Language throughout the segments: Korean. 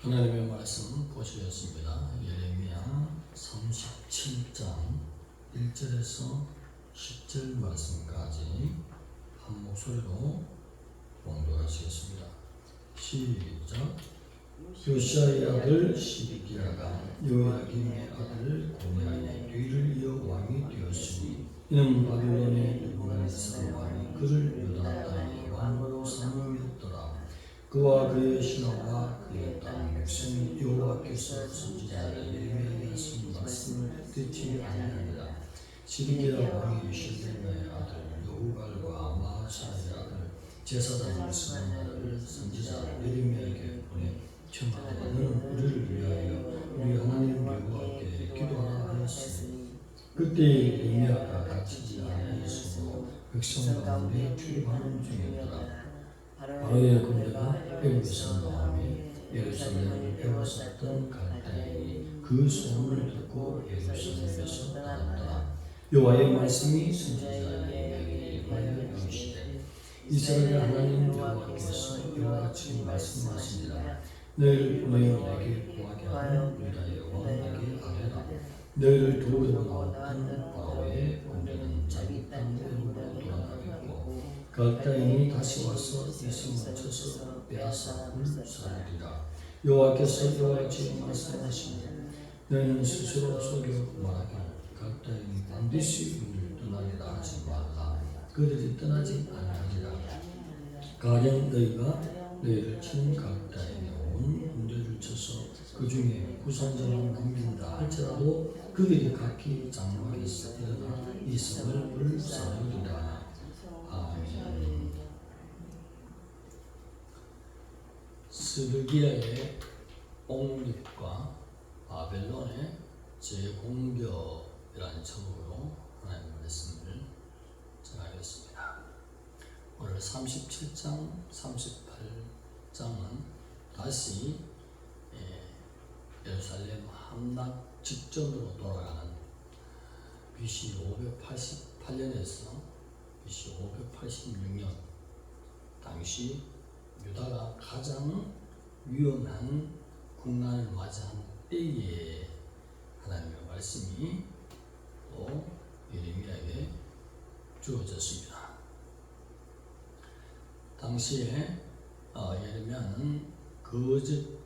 하나님의 말씀 보시겠습니다. 예레미야 37장 1절에서 10절 말씀까지 한 목소리로 봉독하시겠습니다. 시작. 요시아의 아들 시드기야가 요야김의 아들 고니아의 뒤를 이어 왕이 되었으니 이는 바빌론의 느부갓네살 왕이 그를 유다 땅의 왕으로 삼음이었더라. 그와 그의 신하와 그의 땅 백성이 여호와께서 선지자 예레미야에게 하신 말씀을 듣지 아니하니라. 시드기야 왕이 실레마의 아들 여후갈과 마하사의 아들 제사장 스바나를 선지자 예레미야에게 보내 청하되 너는 우리를 위하여 우리 하나님 여호와께 기도하라 하였으니 그때 예레미야가 갇히지 아니하였으므로 백성 가운데 출입하는 중이었더라. 바로의 군대가 애굽에서 나오며 예루살렘을 빼앗았던 갈대인이 그 소문을 듣고 예루살렘에서 나왔더라. 여호와의 말씀이 선지자 예레미야에게 임하여 이르시되 이스라엘 하나님 여호와께서 이와 같이 말씀하시니라. 너희를 보내어 내게 구하게 하는 유다의 왕에게 아뢰라. 너희를 도우러 나왔던 바로의 군대는 자기 땅 애굽으로 돌아가겠고 갈대인이 다시 와서 이성을 쳐서 빼앗아 불살리리라. 여호와께서 이와 같이 말씀하시니 너희는 스스로 속여 말하기를 갈대인이 반드시 우리를 떠나리라 하지 말라. 그들이 떠나지 아니하리라. 가령 너희가 너희를 치는 갈대인의 온 군대를 쳐서 그 중에 부상자만 남긴다 할지라도 그들이 각기 장막에서 일어나 이 성을 불사르리라. 아멘. 시드기야의 옹립과 바벨론의 재공격이라는 제목으로 하나님의 말씀을 전하겠습니다. 오늘 37장, 38장은 다시 예루살렘 함락 직전으로 돌아가는 BC 588년에서 BC 586년 당시 유다가 가장 위험한 국난을 맞이한 때에 하나님의 말씀이 또 예레미야에게 주어졌습니다. 당시에 예레미야는 거짓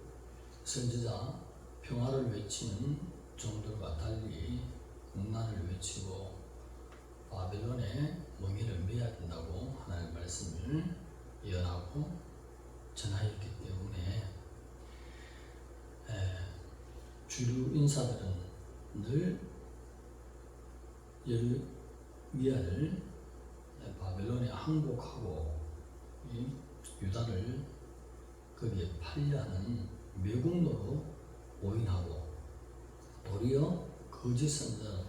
선지자 평화를 외치는 종들과 달리 국난을 외치고 바벨론의 멍에를 매야 된다고 하나님의 말씀을 예언하고 전하였기 때문에 주류 인사들은 늘 예레미야를 바벨론에 항복하고 유다를 거기에 팔려하는 매국노로 오인하고 도리어 거짓 선지자로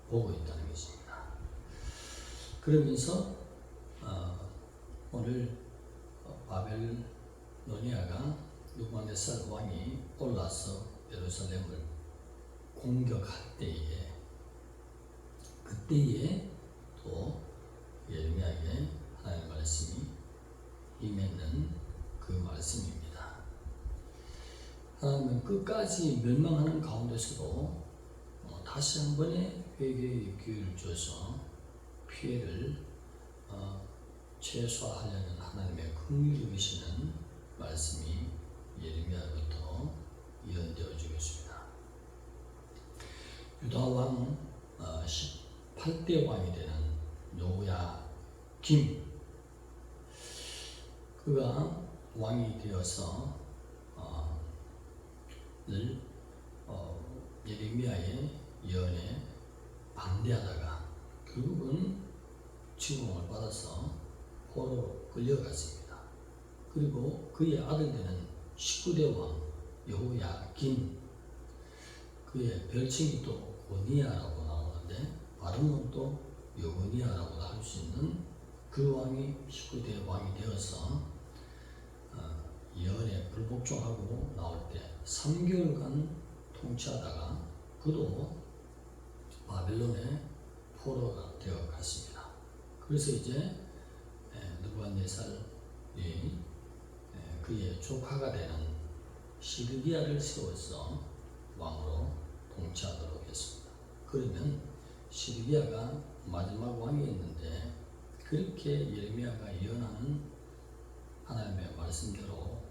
보고 있다는 것입니다. 그러면서 오늘 바벨로니아가 느부갓네살 왕이 올라서 예루살렘을 공격할 때에 그때에 또 예레미야에게 하나님의 말씀이 임했는 그 말씀입니다. 하나님은 끝까지 멸망하는 가운데서도 다시 한 번의 회개의 기회를 주어서 피해를 최소화하려는 하나님의 긍휼이시는 말씀이 예레미야로부터 예언되어 주겠습니다. 유다 왕 18대 왕이 되는 요야김, 그가 왕이 되어서 늘 예레미야의 예언에 반대하다가 결국은 침공을 받아서 포로로 끌려갔습니다. 그리고 그의 아들 되는 19대 왕 여호야긴, 그의 별칭이 또 고니아라고 나오는데 발음은 또 여고니아라고 할 수 있는 그 왕이 19대 왕이 되어서 예언에 불복종하고 나올 때 3개월간 통치하다가 그도 바벨론의 포로가 되어 갔습니다. 그래서 이제 느부갓네살이 그의 조카가 되는 시드기야를 세워서 왕으로 통치하도록 했습니다. 그러면 시드기야가 마지막 왕이었는데 그렇게 예레미야가 예언하는 하나님의 말씀대로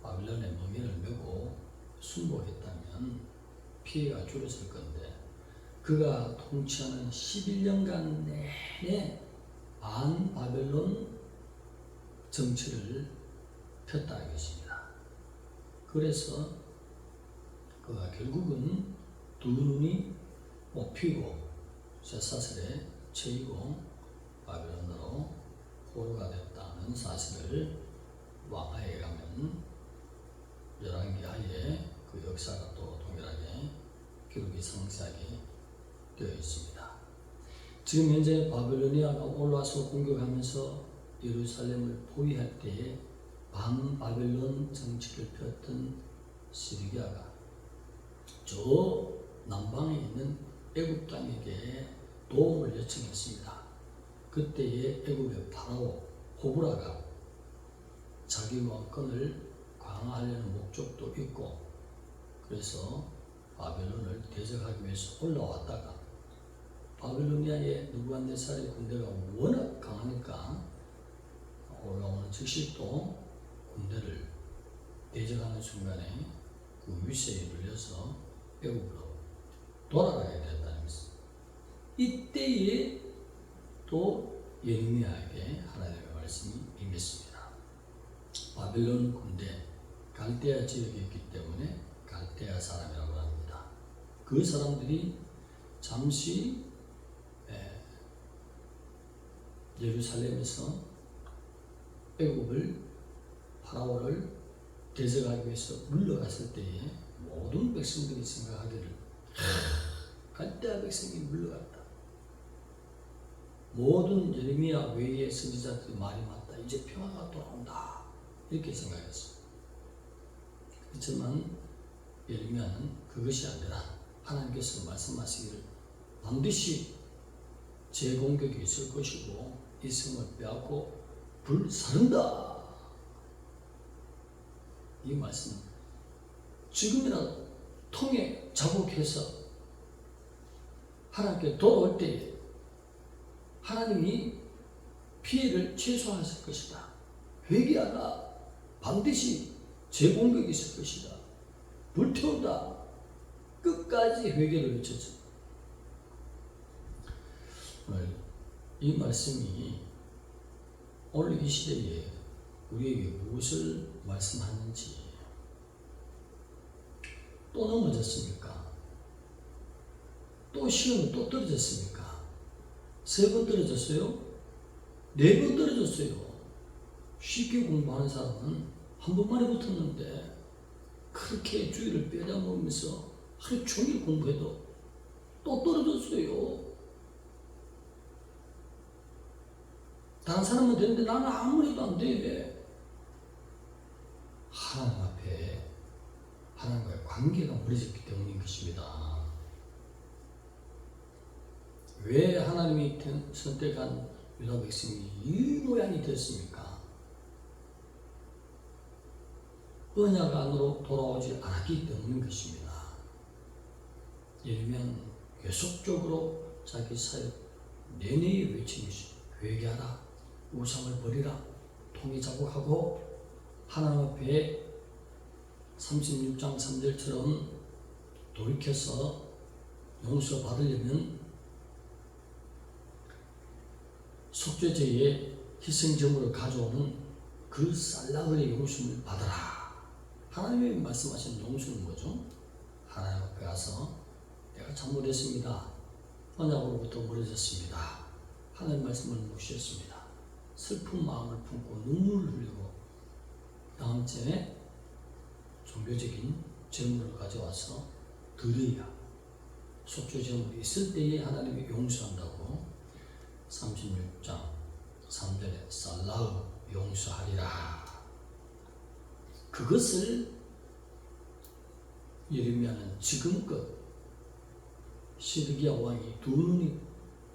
바빌론의 멍에를 메고 순복했다면 피해가 줄었을 건데 그가 통치하는 11년간 내내 반바벨론 정치를 폈다는 것입니다. 그래서 그가 결국은 두 눈이 뽑히고 쇠사슬에 채이고 바벨론으로 포로가 됐다는 사실을 왕하에 가면 열왕기하에 그 역사가 또 동일하게 기록이 상세하게 되어 있습니다. 지금 현재 바벨로니아가 올라와서 공격하면서 예루살렘을 포위할 때에 반바벨론 정치를 폈던 시드기야가 저 남방에 있는 애굽 땅에게 도움을 요청했습니다. 그때의 애굽의 파라오 호브라가 자기 왕권을 강화하려는 목적도 있고 그래서 바벨론을 대적하기 위해서 올라왔다가 바벨로니아의 느부갓네살의 군대가 워낙 강하니까 올라오는 즉시 또 군대를 대적하는 순간에 그 위세에 눌려서 애굽으로 돌아가게 됐다는 것입니다. 이때에 또 예레미야에게 하나님의 말씀이 임했습니다. 바벨론 군대 갈대아 지역에 있기 때문에 갈대아 사람이라고 합니다. 그 사람들이 잠시 예루살렘에서 애굽을 파라오를 대적하기 위해서 물러갔을 때에 모든 백성들이 생각하기를 갈대아 백성이 물러갔다. 모든 예레미야 외의 선지자들이 말이 맞다. 이제 평화가 돌아온다. 이렇게 생각했어. 그렇지만 예레미야는 그것이 아니라 하나님께서 말씀하시기를 반드시 재공격이 있을 것이고 이 성을 빼앗고 불사른다. 이 말씀 지금이라도 통에 자복해서 하나님께 돌아올 때에 하나님이 피해를 최소화하실 것이다. 회개하라. 반드시 재공격이 있을 것이다. 불태운다. 끝까지 회개를 외쳤죠. 이 말씀이 오늘 이 시대에 우리에게 무엇을 말씀하는지. 또 넘어졌습니까? 또 시험이 또 떨어졌습니까? 3번 떨어졌어요? 4번 떨어졌어요. 쉽게 공부하는 사람은 한 번만에 붙었는데 그렇게 주의를 빼다먹으면서 하루 종일 공부해도 또 떨어졌어요. 다른 사람은 되는데 나는 아무래도 안 돼. 하나님 앞에 하나님과의 관계가 무너졌기 때문인 것입니다. 왜 하나님이 선택한 유다 백성이 이 모양이 됐습니까? 언약 안으로 돌아오지 않았기 때문인 것입니다. 예레미야는 계속적으로 자기 사역 내내에 외친 것이 회개하라, 우상을 버리라, 통에 자복하고 하나님 앞에 36장 3절처럼 돌이켜서 용서받으려면 속죄제의 희생제물을 가져오는 그 쌀라그의 용서를 받아라. 하나님이 말씀하신 용서는 뭐죠? 하나님 앞에 가서 내가 잘못했습니다. 언약으로부터 멀어졌습니다. 하나님 말씀을 무시했습니다. 슬픈 마음을 품고 눈물을 흘리고 다음 주에 종교적인 제물을 가져와서 드려야 속죄 제물이 있을 때에 하나님이 용서한다고 36장 3절에 살라우 용서하리라. 그것을 예레미야는 지금껏 시드기야 왕이 두 눈이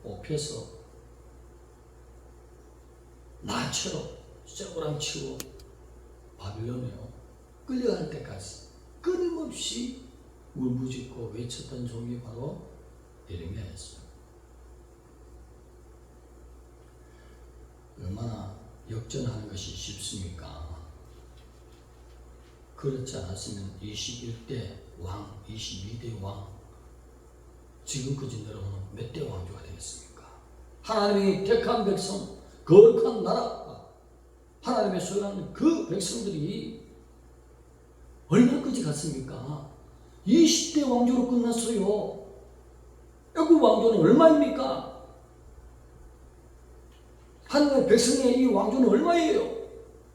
뽑혀서 나처럼 쇠고랑치고 바빌론이요 끌려갈 때까지 끊임없이 울부짖고 외쳤던 종이 바로 예레미야였어요. 얼마나 역전하는 것이 쉽습니까? 그렇지 않았으면 21대 왕, 22대 왕, 지금까지 내려오는 몇 대 왕조가 되겠습니까? 하나님이 택한 백성, 거룩한 나라, 하나님의 소유하는 그 백성들이 얼마까지 갔습니까? 20대 왕조로 끝났어요. 애굽 왕조는 얼마입니까? 하나님의 백성의 이 왕조는 얼마예요?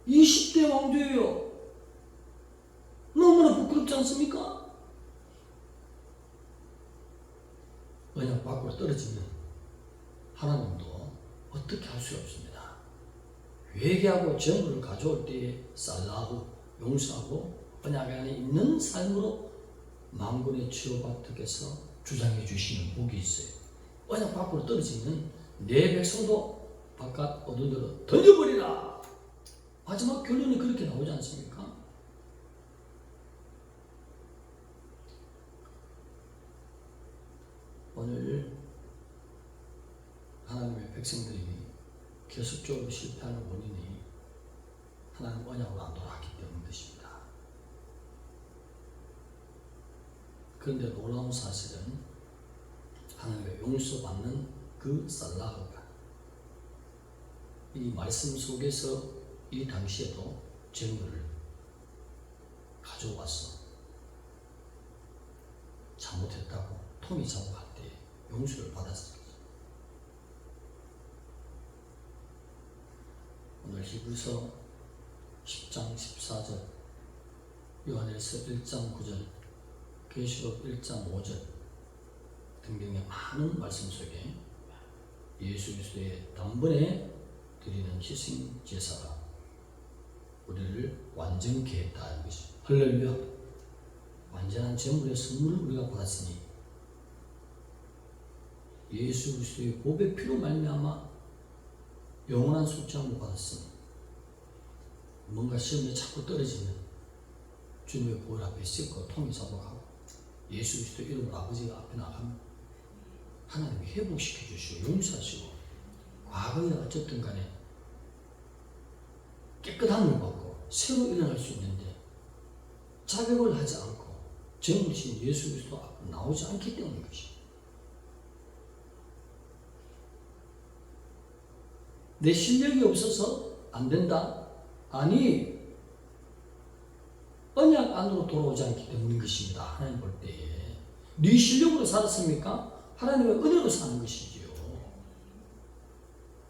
20대 왕조예요. 너무나 부끄럽지 않습니까? 언약 밖으로 떨어지면 하나님도 어떻게 할 수 없습니다. 회개하고 정부를 가져올 때에 살라고 용서하고 언약 안에 있는 삶으로 만군의 치유받들께서 주장해 주시는 복이 있어요. 언약 밖으로 떨어지면 내 백성도 바깥 어두운 데로 던져버리라. 마지막 결론이 그렇게 나오지 않습니까? 오늘 하나님의 백성들이 계속적으로 실패하는 원인이 하나님 언약으로 안 돌아왔기 때문인 것입니다. 그런데 놀라운 사실은 하나님의 용서받는 그 살라흐가 이 말씀 속에서 이 당시에도 재물을 가져왔어. 잘못했다고 통이 잡아갈 때 용서를 받았습니다. 오늘 히브리서 10장 14절, 요한일서 1장 9절, 계시록 1장 5절 등등의 많은 말씀 속에 예수 그리스도의 단번에 드리는 희생 제사가 우리를 완전케 했다는 것입니다. 할렐루야! 완전한 제물의 선물을 우리가 받았으니 예수 그리스도의 보배 피로 말미암아 영원한 속죄함을 받았으니 뭔가 시험에 자꾸 떨어지면 주님의 보혈 앞에 씻고 통이 잡아가고 예수 그리스도 이름으로 아버지 앞에 나가면 하나님이 회복시켜 주시고 용서하시고 과거에 어쨌든 간에 깨끗함을 받고 새로 일어날 수 있는데 자백을 하지 않고 정신 예수 그리스도 앞으로 나오지 않기 때문인 것입니다. 내 실력이 없어서 안 된다? 아니, 언약 안으로 돌아오지 않기 때문인 것입니다. 하나님 볼 때에. 네 실력으로 살았습니까? 하나님의 은혜로 사는 것이지요.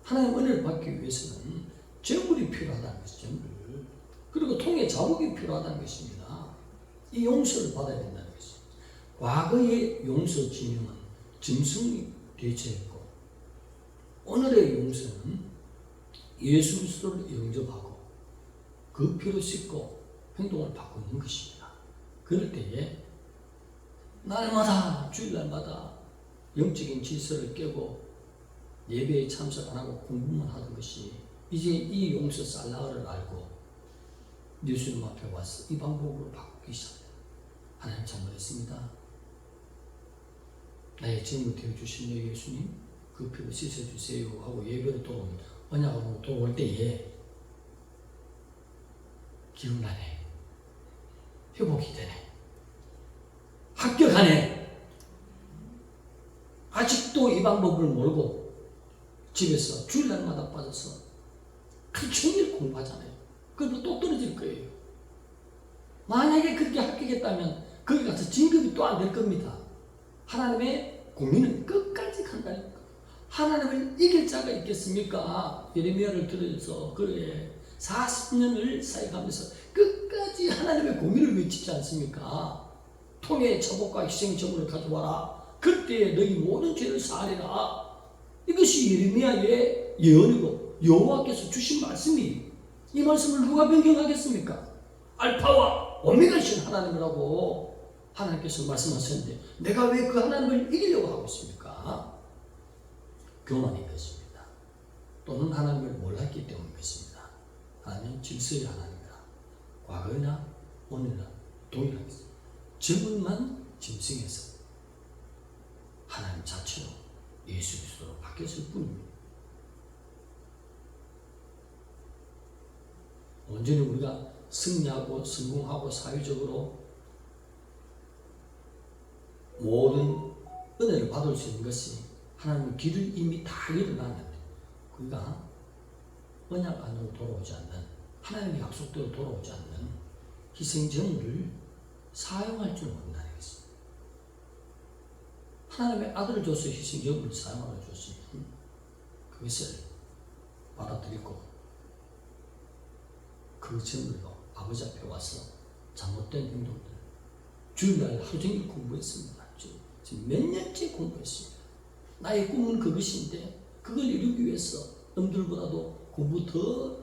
하나님의 은혜를 받기 위해서는 재물이 필요하다는 것이죠. 재물. 그리고 통의 자복이 필요하다는 것입니다. 이 용서를 받아야 된다는 것입니다. 과거의 용서 진영은 짐승이 대체했고 오늘의 용서는 예수 그리스도를 영접하고 그 피로 씻고 행동을 바꾸는 것입니다. 그럴 때에 날마다 주일날마다 영적인 질서를 깨고 예배에 참석 안 하고 공부만 하던 것이 이제 이 용서 살라흐를 알고 예수님 앞에 와서 이 방법으로 바꾸기 시작합니다. 하나님 잘못했습니다. 나의 증인 되어주신 내 예수님 그 피로 씻어주세요 하고 예배로 돌아오면 언약으로 돌아올 때에 기운나네, 회복이 되네, 합격하네. 아직도 이 방법을 모르고 집에서 주일날마다 빠져서 하루 종일 공부하잖아요. 그럼 또 떨어질 거예요. 만약에 그렇게 합격했다면 거기 가서 진급이 또 안 될 겁니다. 하나님의 공의는 끝까지 간다니까. 하나님을 이길 자가 있겠습니까? 예레미야를 들어서 그래 40년을 사역하면서 끝까지 하나님의 공의를 외치지 않습니까? 통의 처복과 희생 제물을 가져와라. 그때 너희 모든 죄를 사하리라. 이것이 예레미야의 예언이고 여호와께서 주신 말씀이 이 말씀을 누가 변경하겠습니까? 알파와 오메가이신 하나님이라고 하나님께서 말씀하셨는데 내가 왜 그 하나님을 이기려고 하고 있습니까? 교만인 것입니다. 또는 하나님을 몰랐기 때문인 것입니다. 하나님은 질서의 하나님이라 과거나 오늘날 동일하겠습니다. 재물만 짐승해서 하나님 자체로 예수 그리스도로 바뀌었을 뿐입니다. 온전히 우리가 승리하고 성공하고 사회적으로 모든 은혜를 받을 수 있는 것이 하나님의 길을 이미 다 일어났는데 우리가 언약 안으로 돌아오지 않는 하나님의 약속대로 돌아오지 않는 희생제물을 사용할 줄 모른다는 것입니다. 하나님의 아들을 줘서 희생제물을 사용하여 줬으면 그것을 받아들이고 그 제물로 아버지 앞에 와서 잘못된 행동들 주일날 하루 종일 공부했습니다. 지금 몇 년째 공부했습니다. 나의 꿈은 그것인데 그걸 이루기 위해서 남들보다도 공부 더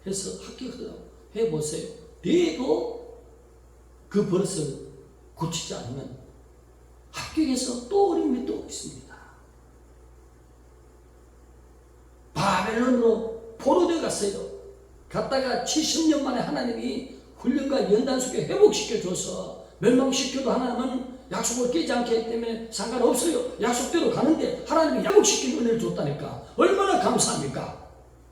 해서 합격하라고 해보세요. 돼도 그 버릇을 고치지 않으면 합격해서 또 어려움이 또 있습니다. 바벨론으로 포로되어 갔어요. 갔다가 70년 만에 하나님이 훈련과 연단 속에 회복시켜줘서 멸망시켜도 하나님은 약속을 깨지 않기 때문에 상관없어요. 약속대로 가는데 하나님이 회복시키는 은혜를 줬다니까 얼마나 감사합니까?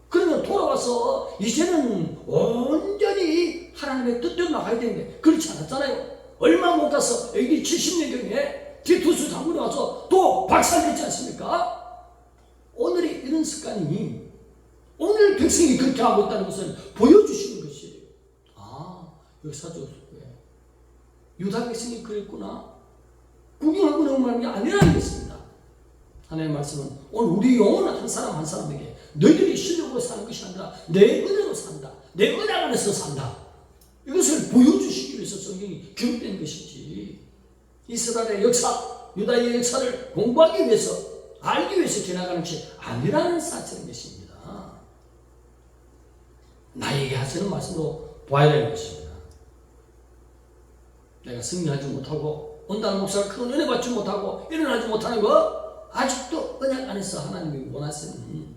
그러면 돌아와서 이제는 온전히 하나님의 뜻대로 나가야 되는데 그렇지 않았잖아요. 얼마 못 가서 여기 70년경에 디투스 장군이 와서 또 박살냈지 않습니까? 오늘의 이런 습관이 오늘 백성이 그렇게 하고 있다는 것을 보여주시는 것이에요. 아, 역사적으로 유다 백성이 그랬구나. 구경하고 넘어가는 게 아니라는 것입니다. 하나님의 말씀은 오늘 우리 영혼은 한 사람 한 사람에게 너희들이 실력으로 사는 것이 아니라 내 은혜로 산다. 내 은혜 안에서 산다. 이것을 보여주시기 위해서 성경이 기록된 것이지. 이스라엘의 역사, 유다의 역사를 공부하기 위해서, 알기 위해서 지나가는 것이 아니라는 사실인 것입니다. 나에게 하시는 말씀으로 보아야 되는 것입니다. 내가 승리하지 못하고 온다는 목사가 큰 은혜 받지 못하고 일어나지 못하는 거 아직도 언약 안에서 하나님이 원하시는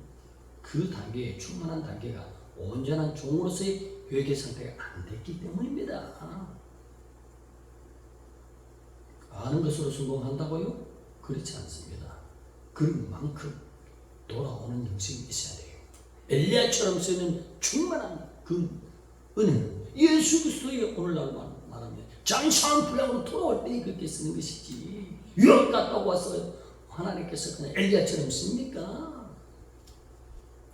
그 단계에 충만한 단계가 온전한 종으로서의 회개 상태가 안 됐기 때문입니다. 아는 것으로 성공한다고요? 그렇지 않습니다. 그런 만큼 돌아오는 영성이 있어야 돼요. 엘리야처럼 쓰는 충만한 그 은혜는 예수 그리스도의 오늘날 말하면 장차한 분량으로 돌아올 때 그렇게 쓰는 것이지 유럽 갔다 와서 하나님께서 그냥 엘리야처럼 씁니까?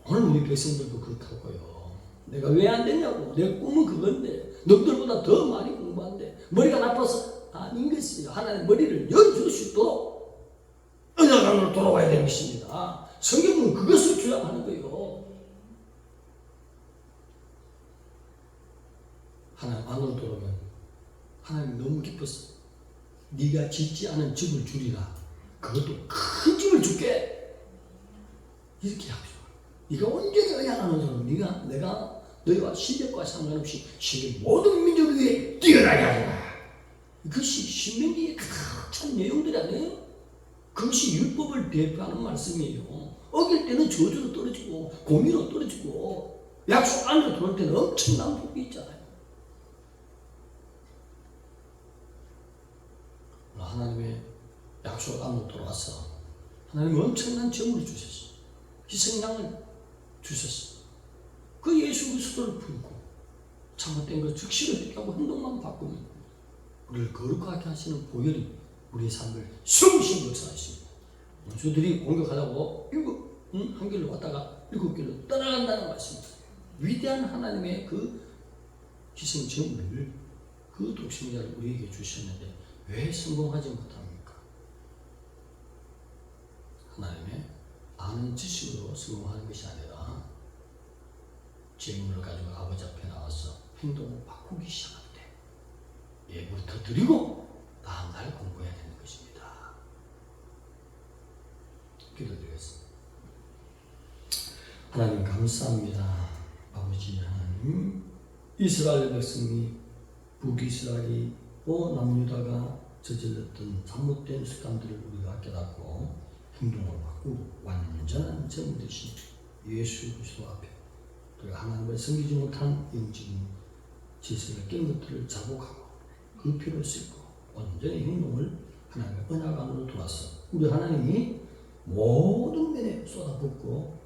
오늘 우리 백성들도 그렇다고요. 내가 왜 안 됐냐고. 내 꿈은 그건데 너희들보다 더 많이 공부한데 머리가 나빠서 아닌 것이에요. 하나님 머리를 열어줄 수 있도록 언약으로 돌아와야 되는 것입니다. 성경은 그것을 주장하는 거예요. 하나님 안으로 돌아오면 하나님 너무 기뻤어. 네가 짓지 않은 집을 주리라. 그것도 큰 집을 줄게. 이렇게 합시다. 네가 온전히 언약 안으로 들어오면 내가 너희와 신력과 상관없이 세계 모든 민족 위에 뛰어나게 하리라. 이것이 신명기에 가득 찬 내용들이 아니에요. 그것이 율법을 대표하는 말씀이에요. 어길 때는 저주로 떨어지고 공의로 떨어지고 약속 안으로 들어올 때는 엄청난 복이 있잖아요. 하나님의 약속 안으로 돌아와서 하나님이 엄청난 재물을 주셨어. 희생양을 주셨어. 그 예수 그리스도를 풀고 잘못된 것 즉시로 회개하고 행동만 바꾸면 우리를 거룩하게 하시는 보혈이 우리의 삶을 숨쉬는 역사하십니다. 원수들이 공격하려고 한 길로 왔다가 7길로 떠나간다는 말씀입니다. 위대한 하나님의 그 희생 제물을 그 독생자를 우리에게 주셨는데 왜 성공하지 못합니까? 하나님의 아는 지식으로 성공하는 것이 아니라 재물을 가지고 아버지 앞에 나와서 행동을 바꾸기 시작할 때 예물부터 드리고 다음날 공부해야 되는 것입니다. 기도드리겠습니다. 하나님 감사합니다. 아버지 하나님, 이스라엘 백성이 북이스라엘이 또 남유다가 저질렀던 잘못된 습관들을 우리가 깨닫고 행동을 바꾸고 완전한 제물 대신 예수 그리스도 앞에 우리가 하나님을 섬기지 못한 영적인 지성에 낀 것들을 자복하고 그 피를 씻고 온전히 행동을 하나님의 언약 안으로 들어와서 우리 하나님이 모든 면에 쏟아붓고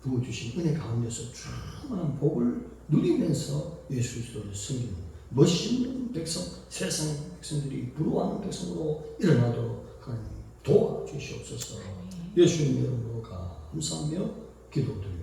부어주신 은혜 가운데서 충만한 복을 누리면서 예수 그리스도를 섬기는 멋있는 백성, 세상 백성들이 부러워하는 백성으로 일어나도록 하나님 도와주시옵소서. 예수님 이름으로 감사하며 기도드립니다.